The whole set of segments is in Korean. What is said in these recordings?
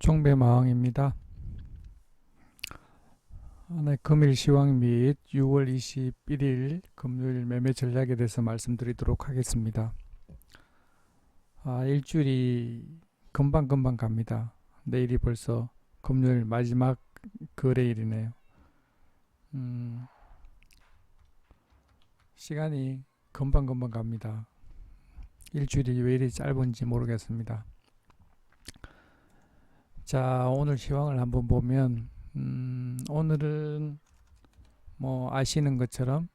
종배마왕입니다. 네, 금일 시황 및 6월 21일 금요일 매매 전략에 대해서 말씀드리도록 하겠습니다. 일주일이 금방금방 갑니다. 내일이 벌써 금요일 마지막 거래일이네요. 시간이 금방금방 갑니다. 일주일이 왜 이리 짧은지 모르겠습니다. 자, 오늘 시황을 한번 보면 오늘은 뭐 아시는 것처럼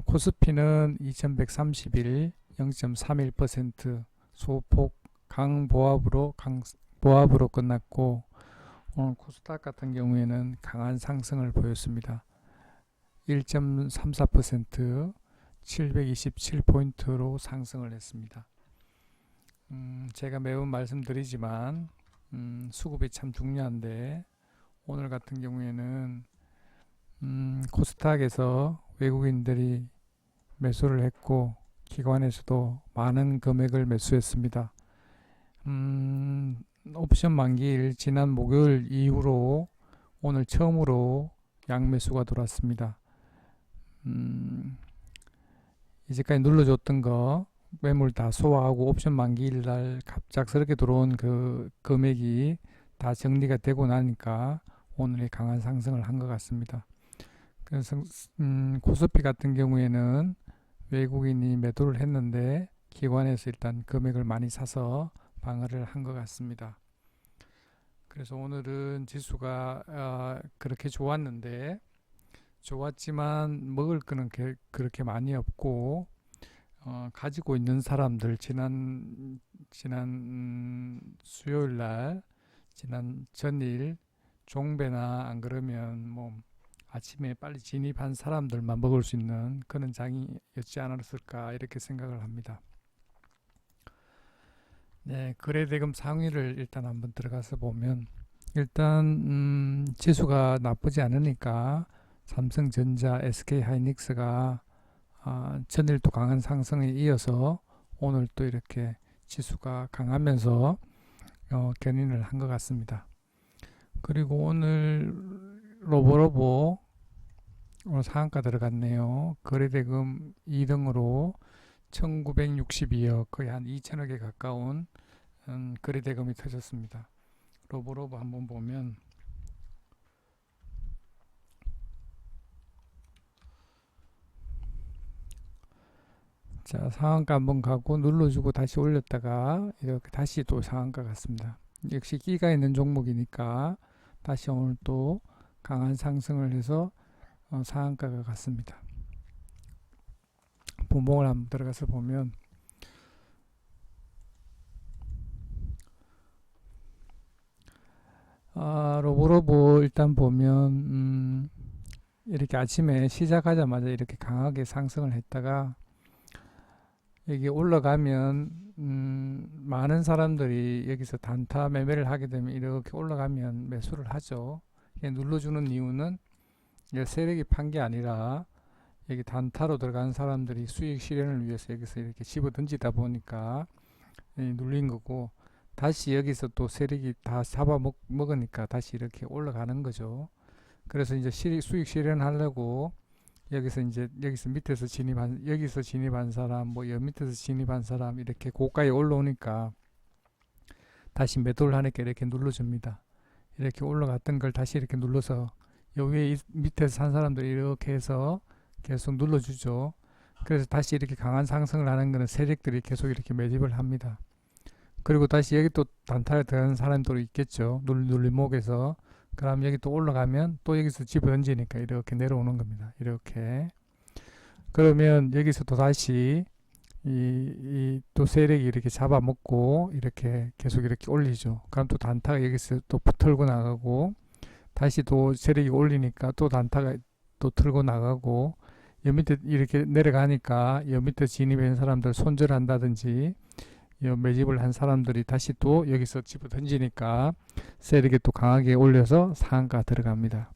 코스피는 2131 0.31% 소폭 강보합으로 끝났고, 오늘 코스닥 같은 경우에는 강한 상승을 보였습니다. 1.34% 727포인트로 상승을 했습니다. 제가 매번 말씀드리지만 수급이 참 중요한데, 오늘 같은 경우에는 코스닥에서 외국인들이 매수를 했고 기관에서도 많은 금액을 매수했습니다. 옵션 만기일 지난 목요일 이후로 오늘 처음으로 양매수가 들어왔습니다. 이제까지 눌러줬던 거 매물 다 소화하고 옵션 만기일 날 갑작스럽게 들어온 그 금액이 다 정리가 되고 나니까 오늘이 강한 상승을 한 것 같습니다. 그래서 코스피 같은 경우에는 외국인이 매도를 했는데 기관에서 일단 금액을 많이 사서 방어를 한 것 같습니다. 그래서 오늘은 지수가 그렇게 좋았는데, 좋았지만 먹을 거는 그렇게 많이 없고, 가지고 있는 사람들 지난 수요일 날, 지난 전일 종배나 안 그러면 뭐 아침에 빨리 진입한 사람들만 먹을 수 있는 그런 장이었지 않았을까 이렇게 생각을 합니다. 네, 거래대금 상위를 일단 한번 들어가서 보면, 일단 지수가 나쁘지 않으니까 삼성전자, SK하이닉스가 전일도 강한 상승에 이어서 오늘 또 이렇게 지수가 강하면서 견인을 한 것 같습니다. 그리고 오늘 로보로보 오늘 상한가 들어갔네요. 거래대금 2등으로 1962억, 거의 한 2천억에 가까운 거래대금이 터졌습니다. 로보로보 한번 보면, 자, 상한가 한번 가고 눌러주고 다시 올렸다가 이렇게 다시 또 상한가 갔습니다. 역시 끼가 있는 종목이니까 다시 오늘 또 강한 상승을 해서 상한가가 갔습니다. 분봉을 한번 들어가서 보면, 로보로보 일단 보면 이렇게 아침에 시작하자마자 이렇게 강하게 상승을 했다가 이게 올라가면 많은 사람들이 여기서 단타 매매를 하게 되면 이렇게 올라가면 매수를 하죠. 눌러주는 이유는 세력이 판 게 아니라 여기 단타로 들어간 사람들이 수익 실현을 위해서 여기서 이렇게 집어 던지다 보니까 눌린 거고, 다시 여기서 또 세력이 다 잡아 먹으니까 다시 이렇게 올라가는 거죠. 그래서 이제 수익 실현하려고 여기서 밑에서 진입한 사람, 뭐 여 밑에서 진입한 사람 이렇게 고가에 올라오니까 다시 매도를 하니까 이렇게 눌러줍니다. 이렇게 올라갔던 걸 다시 이렇게 눌러서 요 위에 밑에서 산 사람들이 이렇게 해서 계속 눌러주죠. 그래서 다시 이렇게 강한 상승을 하는 거는 세력들이 계속 이렇게 매집을 합니다. 그리고 다시 여기 또 단타에 들어가는 사람도 있겠죠. 눌림목에서. 그럼 여기 또 올라가면 또 여기서 집어 던지니까 이렇게 내려오는 겁니다. 이렇게. 그러면 여기서 또 다시 또 세력이 이렇게 잡아먹고 이렇게 계속 이렇게 올리죠. 그럼 또 단타가 여기서 또 털고 나가고, 다시 또 세력이 올리니까 또 단타가 또 틀고 나가고, 여 밑에 이렇게 내려가니까 여 밑에 진입한 사람들 손절한다든지 매집을 한 사람들이 다시 또 여기서 집어 던지니까 세력이 또 강하게 올려서 상한가 들어갑니다.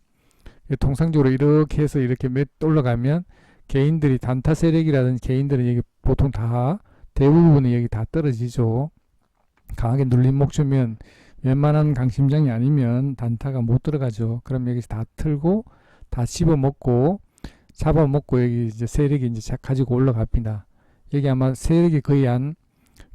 통상적으로 이렇게 해서 이렇게 올라가면 개인들이 단타 세력이라든지 개인들은 여기 보통 다 대부분이 여기 다 떨어지죠. 강하게 눌림목 주면 웬만한 강심장이 아니면 단타가 못 들어가죠. 그럼 여기서 다 틀고 다 씹어먹고 잡아먹고 여기 이제 세력이 이제 가지고 올라갑니다. 여기 아마 세력이 거의 한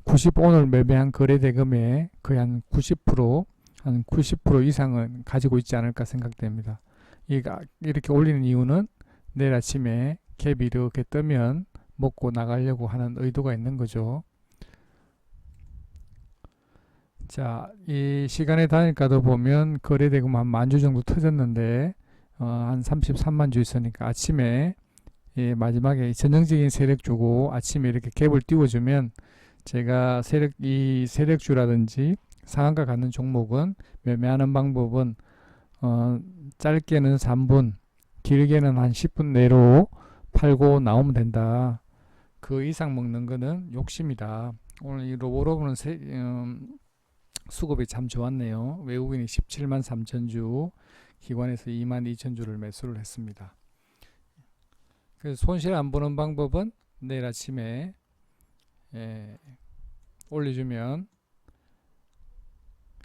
90, 오늘 매매한 거래대금의 거의 한 90%, 한 90% 이상은 가지고 있지 않을까 생각됩니다. 이렇게 올리는 이유는 내일 아침에 갭이 이렇게 뜨면 먹고 나가려고 하는 의도가 있는 거죠. 자, 이 시간의 단일가도 보면 거래대금 한 10,000주 정도 터졌는데 한 33만 주 있으니까 아침에 마지막에 전형적인 세력주고 아침에 이렇게 갭을 띄워주면 제가 이 세력주라든지 상한가 갖는 종목은 매매하는 방법은 짧게는 3분, 길게는 한 10분 내로 팔고 나오면 된다. 그 이상 먹는 거는 욕심이다. 오늘 이 로보로브는 수급이 참 좋았네요. 외국인이 17만 3천 주, 기관에서 2만 2천 주를 매수를 했습니다. 그래서 손실 안 보는 방법은 내일 아침에 올려주면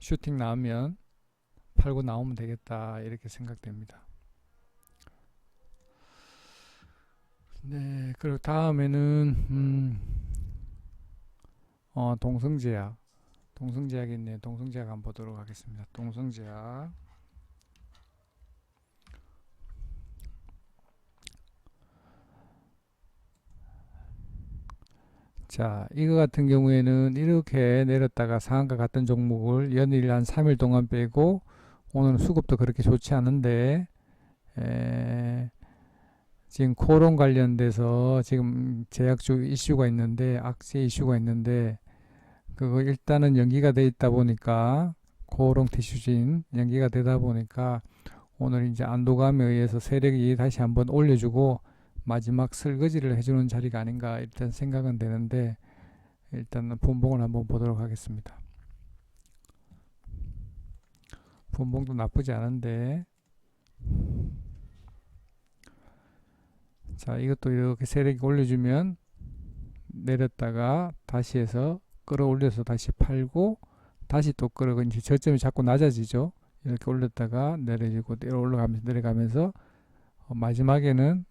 슈팅 나오면 팔고 나오면 되겠다 이렇게 생각됩니다. 네, 그리고 다음에는 동성제약이 있네요. 동성제약 한번 보도록 하겠습니다. 동성제약. 자, 이거 같은 경우에는 이렇게 내렸다가 상한가 갔던 종목을 연일 한 3일 동안 빼고 오늘 수급도 그렇게 좋지 않은데 지금 코론 관련돼서 지금 제약주 이슈가 있는데 악재 이슈가 있는데 그거 일단은 연기가 돼 있다 보니까 코론 티슈진 연기가 되다 보니까 오늘 이제 안도감에 의해서 세력이 다시 한번 올려주고 마지막 설거지를 해주는 자리가 아닌가 일단 생각은 되는데 일단은 분봉을 한번 보도록 하겠습니다. 분봉도 나쁘지 않은데 자, 이것도 이렇게 세력이 올려주면 내렸다가 다시 해서 끌어올려서 다시 팔고 다시 또 끌어가 이제 저점이 자꾸 낮아지죠. 이렇게 올렸다가 내려지고 내려가면서 마지막에는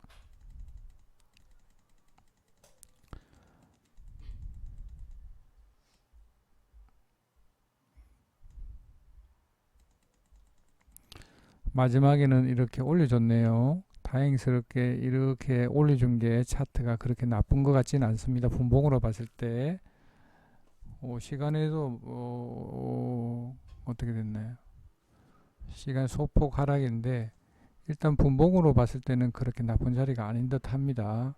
이렇게 올려줬네요. 다행스럽게 이렇게 올려준 게 차트가 그렇게 나쁜 것 같지는 않습니다. 분봉으로 봤을 때 시간에도 어떻게 됐나요? 시간 소폭 하락인데 일단 분봉으로 봤을 때는 그렇게 나쁜 자리가 아닌 듯 합니다.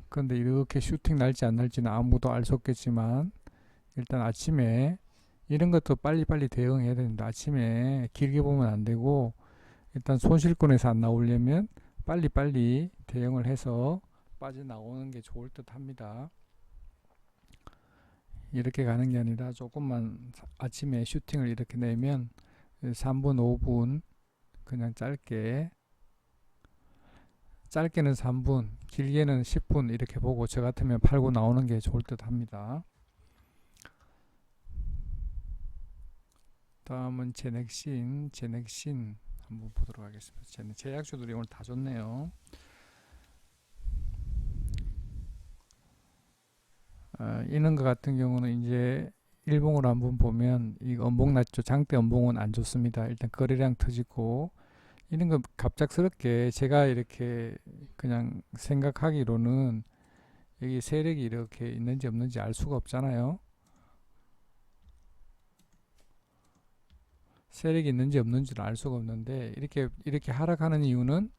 그런데 이렇게 슈팅 날지 안 날지는 아무도 알 수 없겠지만 일단 아침에 이런 것도 빨리빨리 대응해야 됩니다. 아침에 길게 보면 안 되고 일단 손실권에서 안 나오려면 빨리빨리 대응을 해서 빠져나오는 게 좋을 듯 합니다. 이렇게 가는 게 아니라 조금만 아침에 슈팅을 이렇게 내면 3분 5분 그냥 짧게는 3분 길게는 10분 이렇게 보고 저 같으면 팔고 나오는 게 좋을 듯 합니다. 다음은 제넥신 한번 보도록 하겠습니다. 제약주들이 오늘 다 좋네요. 이런 것 같은 경우는 이제 일봉으로 한번 보면 이 음봉 낮죠. 장대 음봉은 안 좋습니다. 일단 거래량 터지고 이런 거 갑작스럽게 제가 이렇게 그냥 생각하기로는 여기 세력이 이렇게 있는지 없는지 알 수가 없잖아요. 세력이 있는지 없는지를 알 수가 없는데 이렇게 하락하는 이유는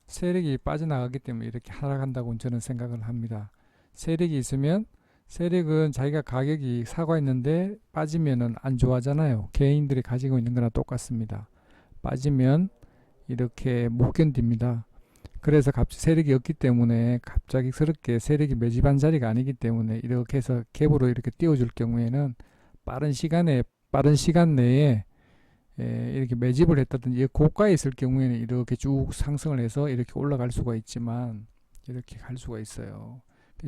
세력이 빠져나가기 때문에 이렇게 하락한다고 저는 생각을 합니다. 세력이 있으면 세력은 자기가 가격이 사고 있는데 빠지면은 안 좋아하잖아요. 개인들이 가지고 있는 거랑 똑같습니다. 빠지면 이렇게 못 견딥니다. 그래서 세력이 없기 때문에 갑작스럽게 세력이 매집한 자리가 아니기 때문에 이렇게 해서 갭으로 이렇게 띄워줄 경우에는 빠른 시간 내에 이렇게 매집을 했다든지 고가에 있을 경우에는 이렇게 쭉 상승을 해서 이렇게 올라갈 수가 있지만 이렇게 갈 수가 있어요.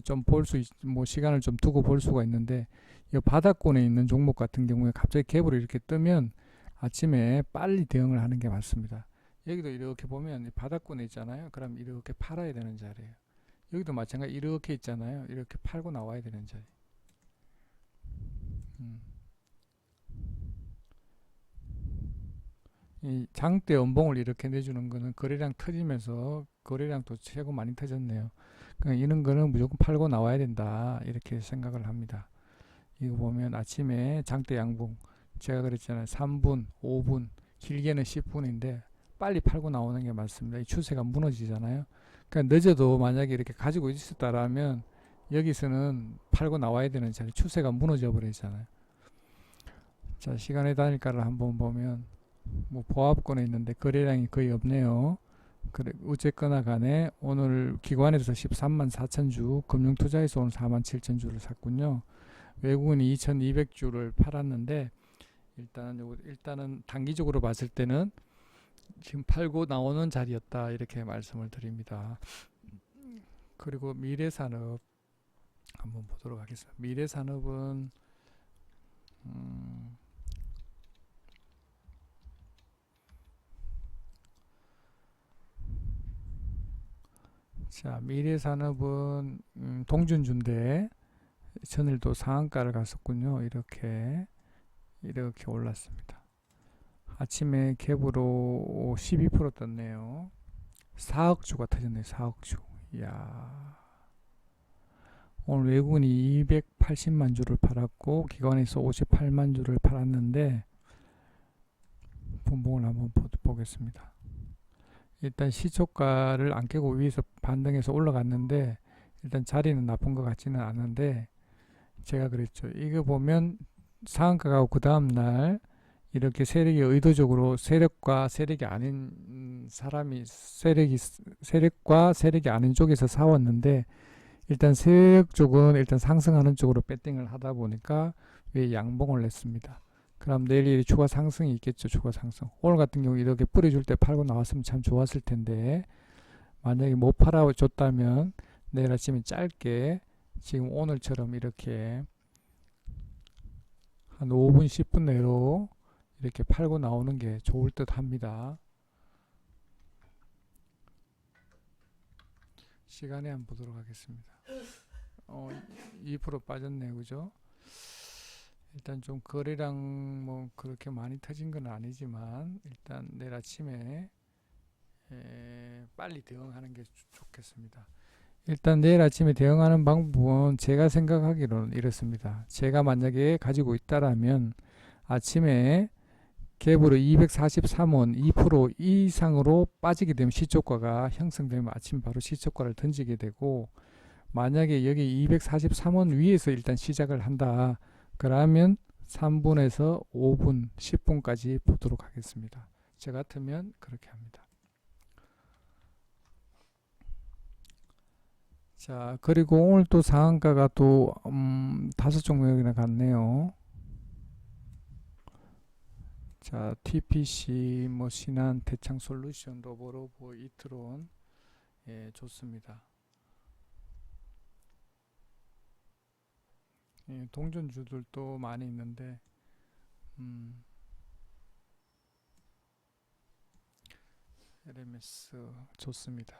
좀 볼 수, 뭐 시간을 좀 두고 볼 수가 있는데, 이 바닥권에 있는 종목 같은 경우에 갑자기 갭으로 이렇게 뜨면 아침에 빨리 대응을 하는 게 맞습니다. 여기도 이렇게 보면 이 바닥권에 있잖아요. 그럼 이렇게 팔아야 되는 자리예요. 여기도 마찬가지 이렇게 있잖아요. 이렇게 팔고 나와야 되는 자리. 음. 이 장대 연봉을 이렇게 내주는 거는 거래량 터지면서 거래량도 최고 많이 터졌네요. 그러니까 이런 거는 무조건 팔고 나와야 된다 이렇게 생각을 합니다. 이거 보면 아침에 장대 양봉 제가 그랬잖아요. 3분, 5분, 길게는 10분인데 빨리 팔고 나오는 게 맞습니다. 이 추세가 무너지잖아요. 그러니까 늦어도 만약에 이렇게 가지고 있었다라면 여기서는 팔고 나와야 되는 자리 추세가 무너져 버리잖아요. 자, 시간의 단일가를 한번 보면 뭐 보합권에 있는데 거래량이 거의 없네요. 그래, 어쨌거나 간에 오늘 기관에서 13만 4천 주, 금융투자에서 오늘 4만 7천 주를 샀군요. 외국인이 2,200주를 팔았는데 일단은 단기적으로 봤을 때는 지금 팔고 나오는 자리였다 이렇게 말씀을 드립니다. 그리고 미래산업 한번 보도록 하겠습니다. 미래산업은 자, 미래산업은 동준주인데 전일도 상한가를 갔었군요. 이렇게 올랐습니다. 아침에 갭으로 12% 떴네요. 4억 주가 터졌네요. 4억 주. 이야. 오늘 외국인이 280만 주를 팔았고 기관에서 58만 주를 팔았는데 분봉을 한번 보겠습니다. 일단 시초가를 안 깨고 위에서 반등해서 올라갔는데 일단 자리는 나쁜 것 같지는 않은데 제가 그랬죠. 이거 보면 상한가 가고 그 다음날 이렇게 세력이 의도적으로 세력과 세력이 아닌 사람이 세력과 세력이 아닌 쪽에서 사왔는데 일단 세력 쪽은 일단 상승하는 쪽으로 배팅을 하다 보니까 왜 양봉을 냈습니다. 그럼 내일 추가 상승이 있겠죠. 추가 상승. 오늘 같은 경우 이렇게 뿌려줄 때 팔고 나왔으면 참 좋았을 텐데 만약에 못 팔아줬다면 내일 아침에 짧게 지금 오늘처럼 이렇게 한 5분 10분 내로 이렇게 팔고 나오는 게 좋을 듯 합니다. 시간에 한번 보도록 하겠습니다. 2% 빠졌네요. 그죠? 일단 좀 거래량 뭐 그렇게 많이 터진 건 아니지만 일단 내일 아침에 빨리 대응하는 게 좋겠습니다. 일단 내일 아침에 대응하는 방법은 제가 생각하기로는 이렇습니다. 제가 만약에 가지고 있다라면 아침에 갭으로 243원 2% 이상으로 빠지게 되면 시초가가 형성되면 아침 바로 시초가를 던지게 되고 만약에 여기 243원 위에서 일단 시작을 한다. 그러면 3분에서 5분, 10분까지 보도록 하겠습니다. 저 같으면 그렇게 합니다. 자, 그리고 오늘 또 상한가가 또 5종목이나 갔네요. 자, TPC, 뭐 신한, 대창솔루션, 로보로보, 이트론, 좋습니다. 동전주들도 많이 있는데 LMS 좋습니다.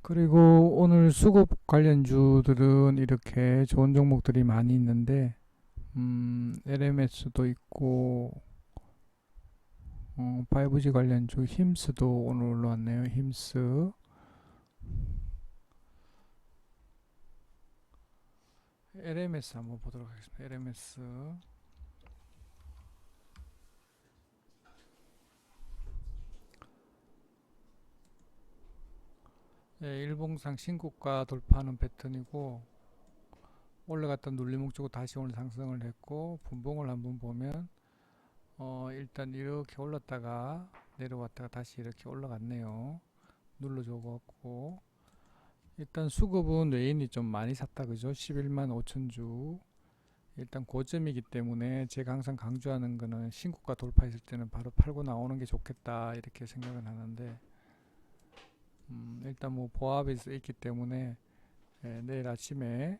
그리고 오늘 수급 관련주들은 이렇게 좋은 종목들이 많이 있는데 LMS도 있고 5G 관련주 힘스도 오늘 올라왔네요. 힘스 LMS 한번 보도록 하겠습니다. LMS 일봉상 신고가 돌파하는 패턴이고 올라갔던 눌림목 주고 다시 오늘 상승을 했고 분봉을 한번 보면 일단 이렇게 올랐다가 내려왔다가 다시 이렇게 올라갔네요. 눌러줘갖고 일단 수급은 외인이 좀 많이 샀다 그죠? 11만 5천 주 일단 고점이기 때문에 제가 항상 강조하는 거는 신고가 돌파했을 때는 바로 팔고 나오는 게 좋겠다 이렇게 생각을 하는데 일단 뭐 보합이 있기 때문에 내일 아침에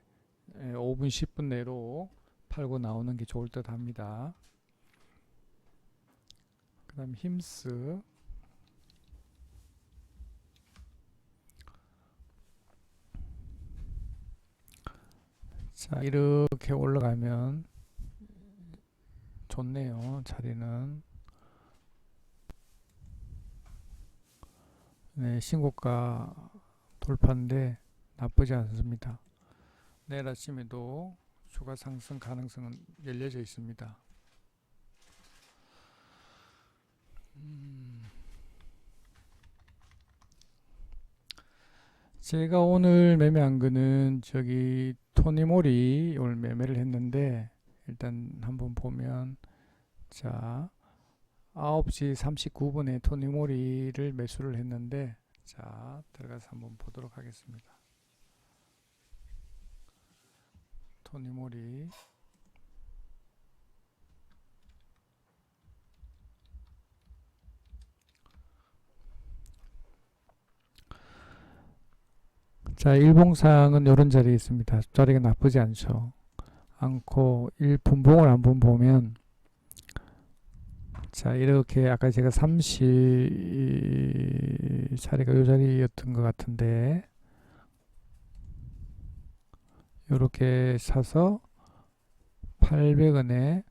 5분 10분 내로 팔고 나오는 게 좋을 듯 합니다. 그 다음 힘스 자 이렇게 올라가면 좋네요. 자리는 네, 신고가 돌파인데 나쁘지 않습니다. 내일 아침에도 추가 상승 가능성은 열려져 있습니다. 제가 오늘 매매한 거는 저기 토니모리 오늘 매매를 했는데 일단 한번 보면 자 9시 39분에 토니모리를 매수를 했는데 자 들어가서 한번 보도록 하겠습니다. 토니모리 자 일봉상은 이런 자리에 있습니다. 자리가 나쁘지 않고 분봉을 한번 보면 자 이렇게 아까 제가 30 자리가 이 자리였던 것 같은데 이렇게 사서 800원에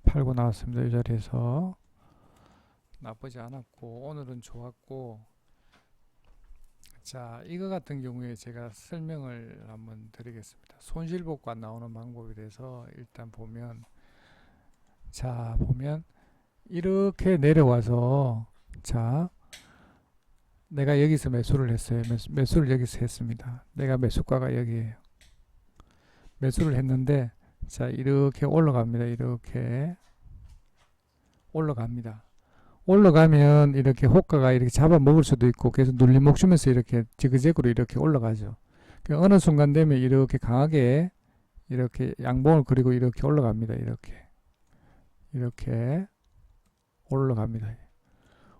팔고 나왔습니다. 이 자리에서 나쁘지 않았고 오늘은 좋았고 자 이거 같은 경우에 제가 설명을 한번 드리겠습니다. 손실복과 나오는 방법에 대해서 일단 보면 자 보면 이렇게 내려와서 자 내가 여기서 매수를 했어요. 매수를 여기서 했습니다. 내가 매수가가 여기에요. 매수를 했는데 자 이렇게 올라갑니다. 이렇게 올라갑니다. 올라가면 이렇게 호가가 이렇게 잡아먹을 수도 있고 계속 눌림목 주면서 이렇게 지그재그로 이렇게 올라가죠. 어느 순간 되면 이렇게 강하게 이렇게 양봉을 그리고 이렇게 올라갑니다. 이렇게 올라갑니다.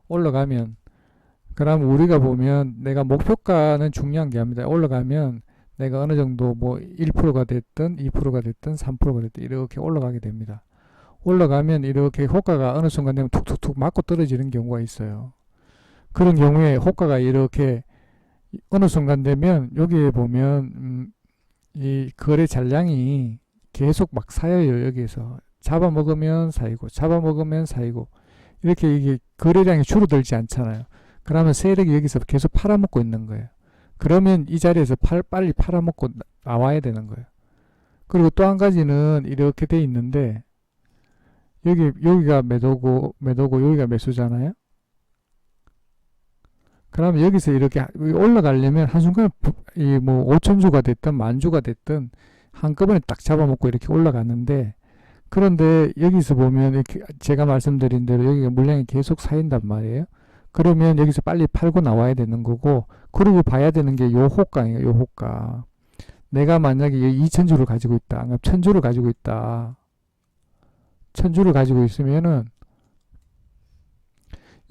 올라가면 그럼 우리가 보면 내가 목표가는 중요한 게 아닙니다. 올라가면 내가 어느 정도 뭐 1%가 됐든 2%가 됐든 3%가 됐든 이렇게 올라가게 됩니다. 올라가면 이렇게 호가가 어느 순간 되면 툭툭툭 맞고 떨어지는 경우가 있어요. 그런 경우에 호가가 이렇게 어느 순간 되면 여기에 보면 이 거래 잔량이 계속 막 쌓여요. 여기에서 잡아먹으면 사이고 잡아먹으면 사이고 이렇게 이게 거래량이 줄어들지 않잖아요. 그러면 세력이 여기서 계속 팔아먹고 있는 거예요. 그러면 이 자리에서 빨리 팔아먹고 나와야 되는 거예요. 그리고 또 한 가지는 이렇게 돼 있는데 여기가 매도고 여기가 매수잖아요. 그러면 여기서 이렇게 올라가려면 한순간에 뭐 5천주가 됐든 만주가 됐든 한꺼번에 딱 잡아먹고 이렇게 올라가는데 그런데 여기서 보면 이렇게 제가 말씀드린 대로 여기가 물량이 계속 쌓인단 말이에요. 그러면 여기서 빨리 팔고 나와야 되는 거고 그리고 봐야 되는 게 요 호가예요. 요 호가. 내가 만약에 2천주를 가지고 있다. 그러니까 1000주를 가지고 있다. 1000주를 가지고 있으면은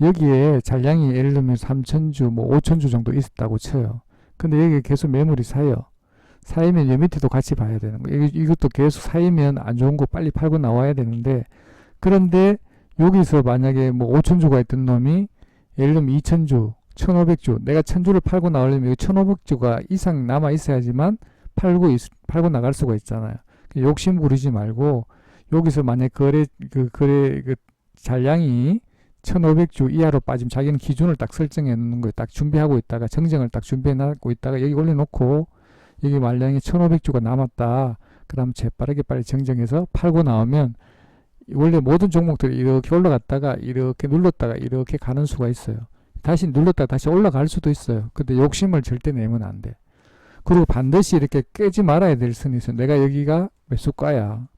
여기에 잔량이 예를 들면 3000주, 뭐 5000주 정도 있었다고 쳐요. 근데 여기에 계속 매물이 쌓여. 쌓이면 이 밑에도 같이 봐야 되는 거예요. 이것도 계속 쌓이면 안 좋은 거 빨리 팔고 나와야 되는데 그런데 여기서 만약에 뭐 5000주가 있던 놈이 예를 들면 2000주, 1500주 내가 1000주를 팔고 나오려면 1500주가 이상 남아 있어야지만 팔고 나갈 수가 있잖아요. 욕심 부리지 말고 여기서 만약 거래 잔량이 1500주 이하로 빠지면 자기는 기준을 딱 설정해 놓는 거예요. 딱 준비하고 있다가 정정을 딱 준비해 놨고 있다가 여기 올려놓고 여기 말량이 1500주가 남았다. 그럼 재빠르게 빨리 정정해서 팔고 나오면 원래 모든 종목들이 이렇게 올라갔다가 이렇게 눌렀다가 이렇게 가는 수가 있어요. 다시 눌렀다가 다시 올라갈 수도 있어요. 근데 욕심을 절대 내면 안 돼. 그리고 반드시 이렇게 깨지 말아야 될 선이 있어요. 내가 여기가 매수가야.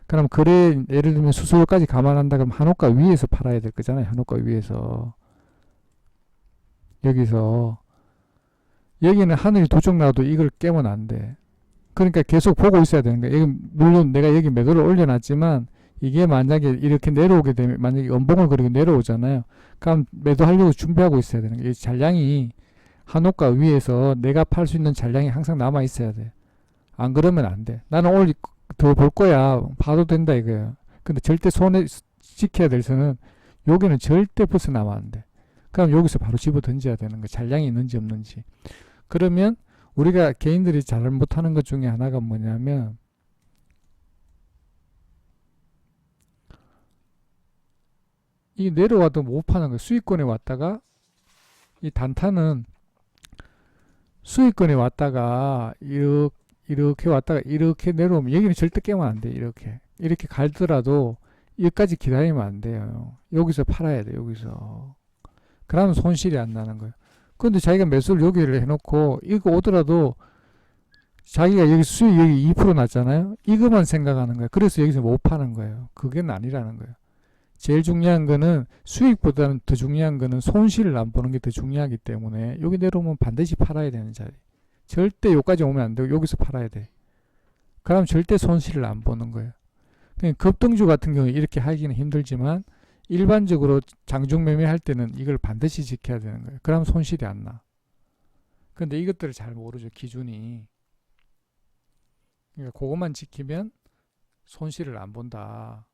그럼 그래 예를 들면 수수료까지 감안한다 그러면 한호가 위에서 팔아야 될 거잖아요. 한호가 위에서. 여기서 여기는 하늘이 두 쪽 나도 이걸 깨면 안 돼. 그러니까 계속 보고 있어야 되는 거예요. 여기 물론 내가 여기 매도를 올려놨지만 이게 만약에 이렇게 내려오게 되면 만약에 연봉을 그리고 내려오잖아요. 그럼 매도하려고 준비하고 있어야 되는 거예요. 이 잔량이 한옥가 위에서 내가 팔 수 있는 잔량이 항상 남아 있어야 돼. 안 그러면 안 돼. 나는 오늘 더 볼 거야. 봐도 된다 이거야. 근데 절대 손에 지켜야 될 선은 여기는 절대 벗어나면 안 돼. 그럼 여기서 바로 집어 던져야 되는 거야. 잔량이 있는지 없는지. 그러면 우리가 개인들이 잘 못하는 것 중에 하나가 뭐냐면 이 내려와도 못 파는 거예요. 수익권에 왔다가 이 단타는 수익권에 왔다가 이렇게 왔다가 이렇게 내려오면 여기는 절대 깨면 안 돼. 이렇게 갈더라도 여기까지 기다리면 안 돼요. 여기서 팔아야 돼. 여기서. 그러면 손실이 안 나는 거예요. 근데 자기가 매수를 여기를 해놓고 이거 오더라도 자기가 여기 수익 여기 2% 났잖아요. 이거만 생각하는 거예요. 그래서 여기서 못 파는 거예요. 그게 아니라는 거예요. 제일 중요한 거는 수익보다는 더 중요한 거는 손실을 안 보는 게 더 중요하기 때문에 여기 내려오면 반드시 팔아야 되는 자리. 절대 여기까지 오면 안 되고 여기서 팔아야 돼. 그럼 절대 손실을 안 보는 거예요. 그러니까 급등주 같은 경우에 이렇게 하기는 힘들지만 일반적으로 장중 매매할 때는 이걸 반드시 지켜야 되는 거예요. 그럼 손실이 안 나. 근데 이것들을 잘 모르죠. 기준이. 그러니까 그것만 지키면 손실을 안 본다.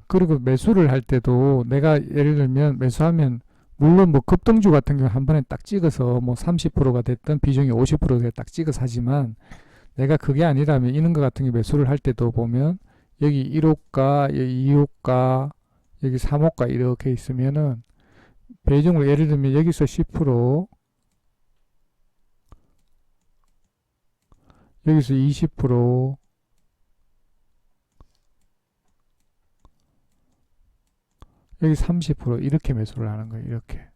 그리고 매수를 할 때도 내가 예를 들면 매수하면 물론 뭐 급등주 같은 경우 한 번에 딱 찍어서 뭐 30%가 됐든 비중이 50%가 딱 찍어서 하지만 내가 그게 아니라면 이런 거 같은 경우 매수를 할 때도 보면 여기 1호가, 여기 2호가, 여기 3호가 이렇게 있으면은 배정을 예를 들면 여기서 10%, 여기서 20%, 여기 30% 이렇게 매수를 하는 거예요. 이렇게.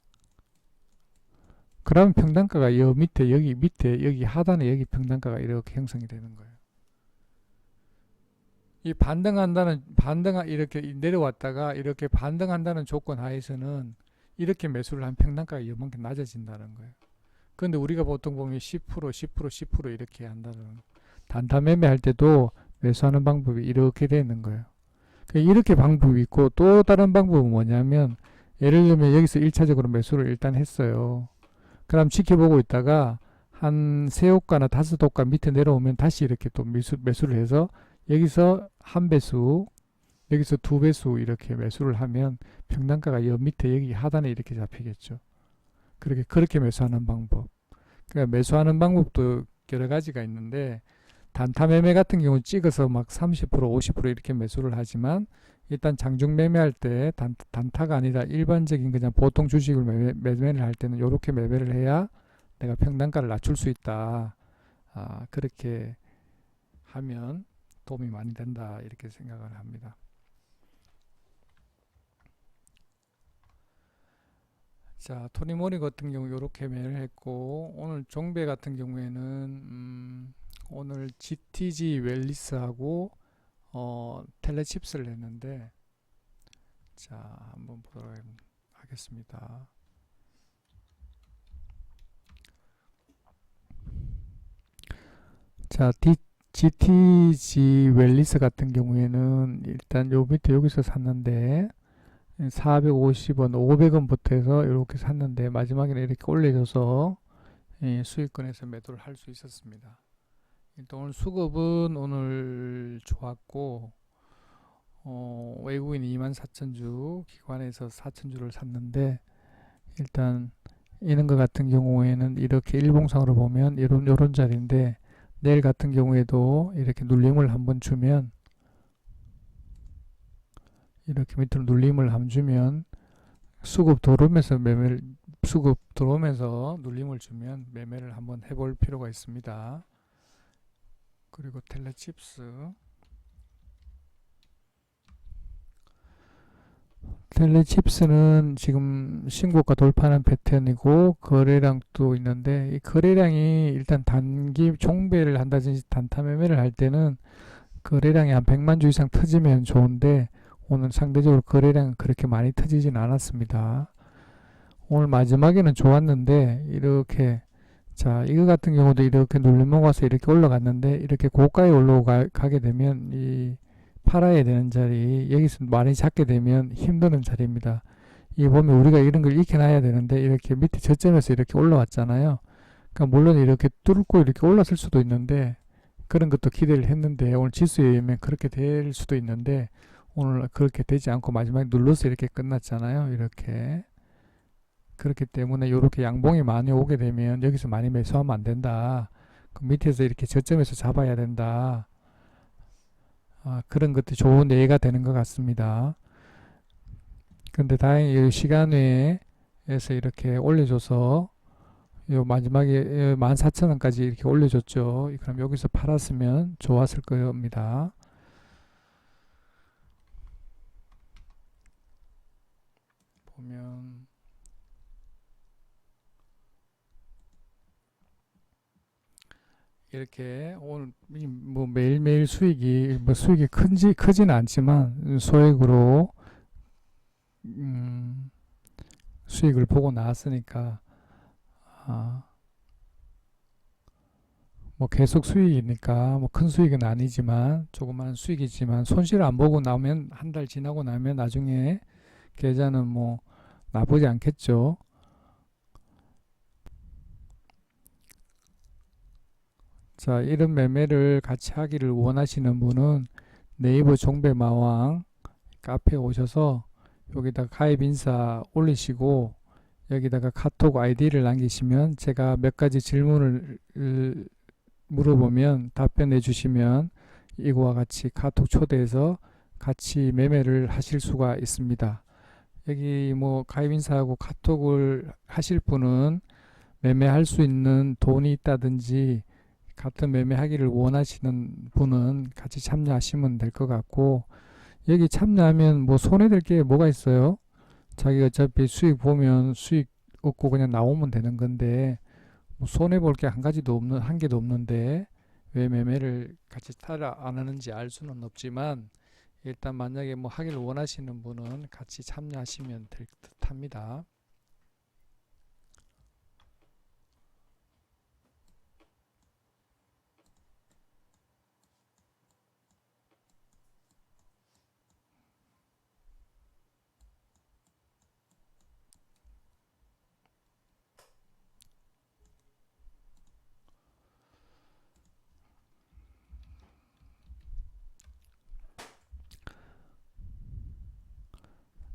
그러면 평단가가 여 밑에 여기 하단에 여기 평단가가 이렇게 형성이 되는 거예요. 이 이렇게 내려왔다가 이렇게 반등한다는 조건 하에서는 이렇게 매수를 한 평단가가 이만큼 낮아진다는 거예요. 그런데 우리가 보통 보면 10%, 10%, 10% 이렇게 한다는 단타 매매할 때도 매수하는 방법이 이렇게 되는 거예요. 이렇게 방법이 있고 또 다른 방법은 뭐냐면 예를 들면 여기서 1차적으로 매수를 일단 했어요. 그럼 지켜보고 있다가 한 3호가나 5호가 밑에 내려오면 다시 이렇게 또 매수를 해서 여기서 한 배수, 여기서 2배수 이렇게 매수를 하면 평단가가 여 밑에 여기 하단에 이렇게 잡히겠죠. 그렇게 매수하는 방법. 그러니까 매수하는 방법도 여러 가지가 있는데 단타 매매 같은 경우 찍어서 막 30%, 50% 이렇게 매수를 하지만 일단 장중 매매할 때 단타가 아니라 일반적인 그냥 보통 주식을 매매를 할 때는 이렇게 매매를 해야 내가 평단가를 낮출 수 있다. 그렇게 하면 도움이 많이 된다 이렇게 생각을 합니다. 자, 토니모니 같은 경우 이렇게 매매를 했고 오늘 종배 같은 경우에는 오늘 GTG 웰리스하고 텔레칩스를 했는데 자 한번 보도록 하겠습니다. 자 GTG 웰리스 같은 경우에는 일단 요 밑에 여기서 샀는데 450원, 500원부터 해서 이렇게 샀는데 마지막에는 이렇게 올려줘서 수익권에서 매도를 할 수 있었습니다. 일단 오늘 수급은 오늘 좋았고 외국인 24,000주, 기관에서 4,000주를 샀는데 일단 이런 것 같은 경우에는 이렇게 일봉상으로 보면 요런 자리인데 내일 같은 경우에도 이렇게 눌림을 한번 주면 이렇게 밑으로 눌림을 한번 주면 수급 들어오면서 눌림을 주면 매매를 한번 해볼 필요가 있습니다. 그리고 텔레칩스는 지금 신고가 돌파하는 패턴이고 거래량도 있는데 이 거래량이 일단 단기 종배를 한다든지 단타 매매를 할 때는 거래량이 한 100만 주 이상 터지면 좋은데 오늘 상대적으로 거래량은 그렇게 많이 터지진 않았습니다. 오늘 마지막에는 좋았는데 이렇게, 자 이거 같은 경우도 이렇게 눌림목 와서 이렇게 올라갔는데 이렇게 고가에 올라가게 되면 이 팔아야 되는 자리, 여기서 많이 잡게 되면 힘드는 자리입니다. 이 보면 우리가 이런 걸 익혀놔야 되는데 이렇게 밑에 저점에서 이렇게 올라왔잖아요. 그러니까 물론 이렇게 뚫고 이렇게 올랐을 수도 있는데, 그런 것도 기대를 했는데 오늘 지수에 의하면 그렇게 될 수도 있는데 오늘 그렇게 되지 않고 마지막에 눌러서 이렇게 끝났잖아요. 이렇게. 그렇기 때문에 이렇게 양봉이 많이 오게 되면 여기서 많이 매수하면 안 된다. 그 밑에서 이렇게 저점에서 잡아야 된다. 그런 것도 좋은 예가 되는 것 같습니다. 근데 다행히 이 시간 외에서 이렇게 올려줘서 요 마지막에 14,000원까지 이렇게 올려줬죠. 그럼 여기서 팔았으면 좋았을 겁니다. 보면 이렇게 오늘 뭐 매일매일 수익이 뭐 수익이 크지는 않지만 소액으로 수익을 보고 나왔으니까 뭐 계속 수익이니까 뭐 큰 수익은 아니지만 조그만 수익이지만 손실 안 보고 나오면 한 달 지나고 나면 나중에 계좌는 뭐 나쁘지 않겠죠. 자, 이런 매매를 같이 하기를 원하시는 분은 네이버 종배마왕 카페에 오셔서 여기다 가입 인사 올리시고 여기다가 카톡 아이디를 남기시면 제가 몇 가지 질문을 물어보면 답변해 주시면 이거와 같이 카톡 초대해서 같이 매매를 하실 수가 있습니다. 여기 뭐 가입 인사하고 카톡을 하실 분은 매매할 수 있는 돈이 있다든지 같은 매매하기를 원하시는 분은 같이 참여하시면 될 것 같고, 여기 참여하면 뭐 손해될 게 뭐가 있어요? 자기가 어차피 수익 보면 수익 얻고 그냥 나오면 되는 건데 뭐 손해 볼 게 한 개도 없는데 왜 매매를 같이 따라 안 하는지 알 수는 없지만, 일단 만약에 뭐 하기를 원하시는 분은 같이 참여하시면 될 듯합니다.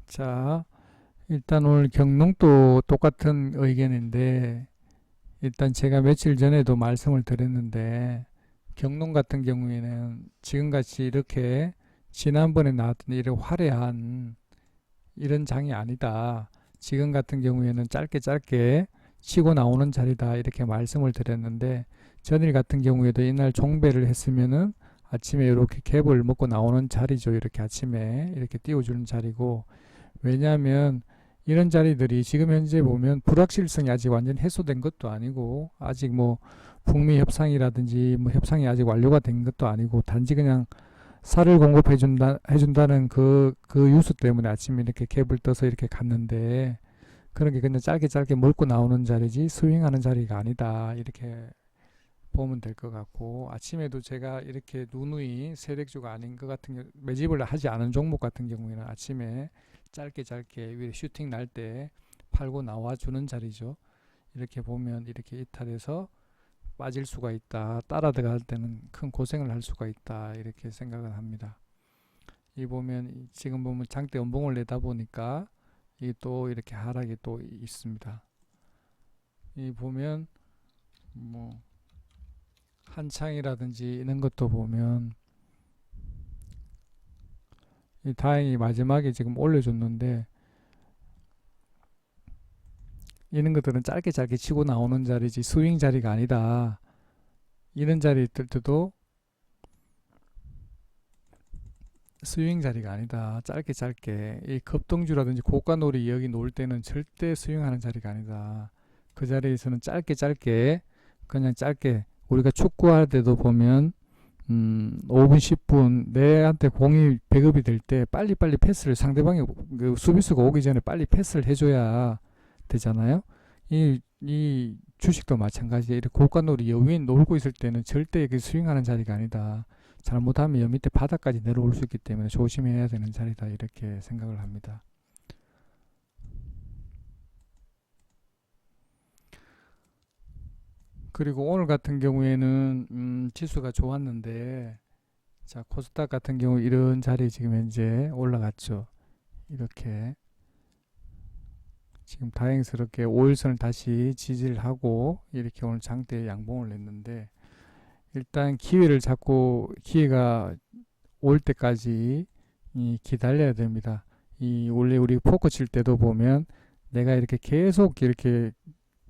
자, 일단 오늘 경농도 똑같은 의견인데, 일단 제가 며칠 전에도 말씀을 드렸는데 경농 같은 경우에는 지금같이 이렇게 지난번에 나왔던 이런 화려한 이런 장이 아니다. 지금 같은 경우에는 짧게 짧게 치고 나오는 자리다, 이렇게 말씀을 드렸는데, 전일 같은 경우에도 이날 종배를 했으면은 아침에 이렇게 갭을 먹고 나오는 자리죠. 이렇게 아침에 이렇게 띄워주는 자리고, 왜냐하면 이런 자리들이 지금 현재 보면 불확실성이 아직 완전히 해소된 것도 아니고, 아직 뭐 북미 협상이라든지 뭐 협상이 아직 완료가 된 것도 아니고, 단지 그냥 살을 해준다는 그 유수 때문에 아침에 이렇게 갭을 떠서 이렇게 갔는데, 그런 게 그냥 짧게 짧게 먹고 나오는 자리지 스윙하는 자리가 아니다, 이렇게 보면 될 것 같고, 아침에도 제가 이렇게 누누이 세력주가 아닌 것 같은 경우, 매집을 하지 않은 종목 같은 경우에는 아침에 짧게 짧게 위에 슈팅 날 때 팔고 나와주는 자리죠. 이렇게 보면 이렇게 이탈해서 빠질 수가 있다, 따라 들어갈 때는 큰 고생을 할 수가 있다, 이렇게 생각을 합니다. 이 보면 지금 보면 장대 연봉을 내다 보니까 이 또 이렇게 하락이 또 있습니다. 이 보면 뭐 한창이라든지 이런 것도 보면 다행히 마지막에 지금 올려줬는데, 이런 것들은 짧게 짧게 치고 나오는 자리지 스윙 자리가 아니다. 이런 자리 있을 때도 스윙 자리가 아니다. 짧게 짧게 이 급등주라든지 고가놀이 여기 놓을 때는 절대 스윙하는 자리가 아니다. 그 자리에서는 짧게 짧게 그냥 짧게, 우리가 축구할 때도 보면 5분 10분 내한테 공이 배급이 될 때 빨리빨리 패스를, 상대방이 그 수비수가 오기 전에 빨리 패스를 해줘야 되잖아요. 이 주식도 마찬가지예요. 이렇게 고가놀이 여위에 놀고 있을 때는 절대 그 스윙하는 자리가 아니다. 잘못하면 여 밑에 바닥까지 내려올 수 있기 때문에 조심해야 되는 자리다. 이렇게 생각을 합니다. 그리고 오늘 같은 경우에는 지수가 좋았는데, 자, 코스닥 같은 경우 이런 자리 지금 현재 올라갔죠. 이렇게 지금 다행스럽게 5일선을 다시 지지를 하고 이렇게 오늘 장대 양봉을 냈는데, 일단 기회를 잡고 기회가 올 때까지 기다려야 됩니다. 원래 우리 포커 칠 때도 보면 내가 이렇게 계속 이렇게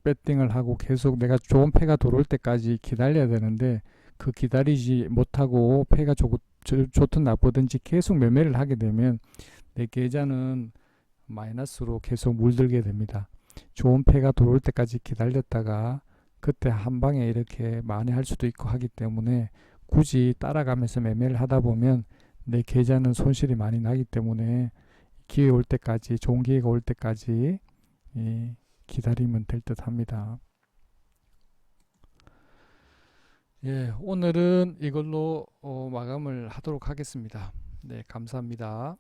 배팅을 하고 계속 내가 좋은 패가 들어올 때까지 기다려야 되는데, 그 기다리지 못하고 패가 좋든 나쁘든지 계속 매매를 하게 되면 내 계좌는 마이너스로 계속 물들게 됩니다. 좋은 패가 들어올 때까지 기다렸다가 그때 한 방에 이렇게 만회할 수도 있고 하기 때문에 굳이 따라가면서 매매를 하다 보면 내 계좌는 손실이 많이 나기 때문에 기회 올 때까지, 좋은 기회가 올 때까지 기다리면 될 듯 합니다. 예, 오늘은 이걸로 마감을 하도록 하겠습니다. 네, 감사합니다.